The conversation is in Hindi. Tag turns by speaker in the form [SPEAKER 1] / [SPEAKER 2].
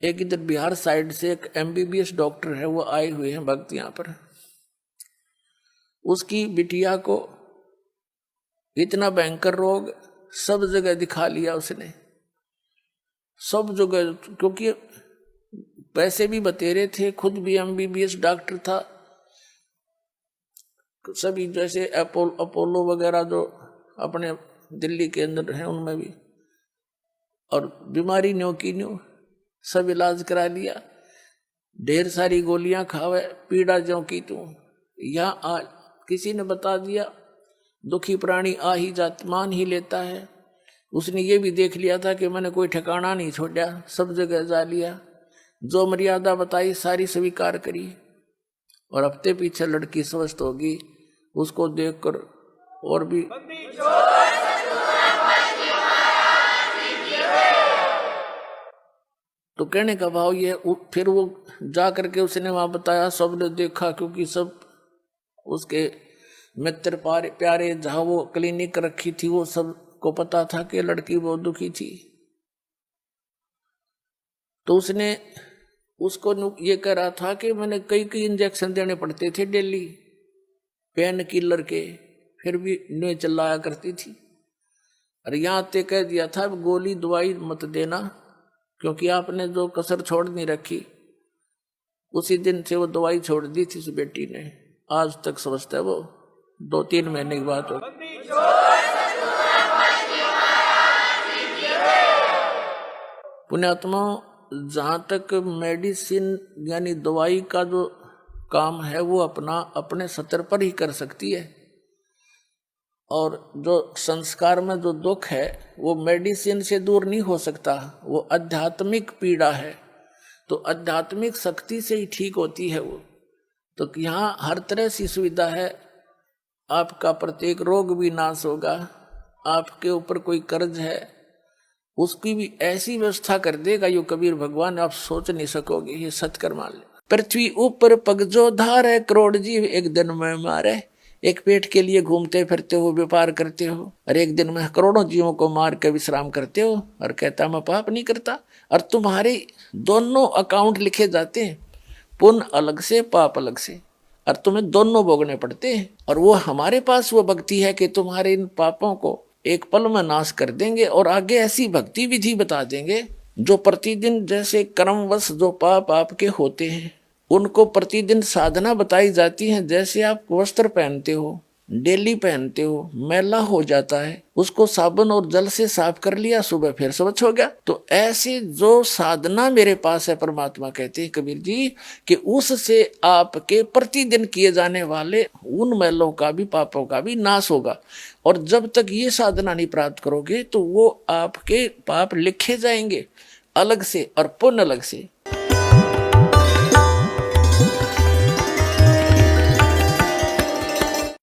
[SPEAKER 1] एक इधर बिहार साइड से एक MBBS डॉक्टर है, वो आए हुए हैं भक्त यहाँ पर। उसकी बिटिया को इतना भयंकर रोग, सब जगह दिखा लिया उसने, सब जगह, क्योंकि पैसे भी बतेरे थे, खुद भी MBBS डॉक्टर था। सभी जैसे अपोलो वगैरह जो अपने दिल्ली के अंदर हैं उनमें भी, और बीमारी न्यो की न्यो सब इलाज करा लिया, ढेर सारी गोलियां खावे, पीड़ा ज्यों की तू। यहाँ किसी ने बता दिया दुखी प्राणी आ ही जात मान ही लेता है। उसने ये भी देख लिया था कि मैंने कोई ठिकाना नहीं छोड़ा, सब जगह जा लिया, जो मर्यादा बताई सारी स्वीकार करी। और हफ्ते पीछे लड़की स्वस्थ होगी, उसको देखकर और भी तो कहने का भाव ये। फिर वो जा करके उसने वहां बताया, सबने देखा, क्योंकि सब उसके मित्र प्यारे जहां वो क्लिनिक रखी थी वो सबको पता था कि लड़की बहुत दुखी थी। तो उसने उसको ये कह रहा था कि मैंने कई इंजेक्शन देने पड़ते थे डेली, पेन किलर के, फिर भी नहीं चिल्लाया करती थी। और यहाँ ते कह दिया था गोली दवाई मत देना, क्योंकि आपने जो कसर छोड़ नहीं रखी। उसी दिन से वो दवाई छोड़ दी थी उस बेटी ने, आज तक स्वस्थ है वो, 2-3 महीने की बात हो। पुण्यात्मा, जहां तक मेडिसिन यानी दवाई का जो काम है वो अपने स्तर पर ही कर सकती है, और जो संस्कार में जो दुख है वो मेडिसिन से दूर नहीं हो सकता, वो आध्यात्मिक पीड़ा है, तो आध्यात्मिक शक्ति से ही ठीक होती है वो। तो यहाँ हर तरह से सुविधा है, आपका प्रत्येक रोग भी नाश होगा, आपके ऊपर कोई कर्ज है उसकी भी ऐसी व्यवस्था कर देगा यो कबीर भगवान, आप सोच नहीं सकोगे, ये सत्कर मान ले। पृथ्वी ऊपर पग जो धार है, करोड़ जीव एक दिन में मारे। एक पेट के लिए घूमते फिरते हो, व्यापार करते हो, और एक दिन में करोड़ों जीवों को मार के विश्राम करते हो, और कहता मैं पाप नहीं करता। और तुम्हारे दोनों अकाउंट लिखे जाते हैं, पुण्य अलग से पाप अलग से, और तुम्हें दोनों भोगने पड़ते हैं। और वो हमारे पास वो भक्ति है कि तुम्हारे इन पापों को एक पल में नाश कर देंगे, और आगे ऐसी भक्ति विधि बता देंगे जो प्रतिदिन जैसे कर्मवश जो पाप आपके होते हैं उनको प्रतिदिन साधना बताई जाती है। जैसे आप वस्त्र पहनते हो, डेली पहनते हो, मैला हो जाता है, उसको साबुन और जल से साफ कर लिया, सुबह फिर स्वच्छ हो गया। तो ऐसे जो साधना मेरे पास है, परमात्मा कहते हैं कबीर जी कि उससे आपके प्रतिदिन किए जाने वाले उन मैलों का भी, पापों का भी नाश होगा। और जब तक ये साधना नहीं प्राप्त करोगे तो वो आपके पाप लिखे जाएंगे अलग से और पुण्य अलग से।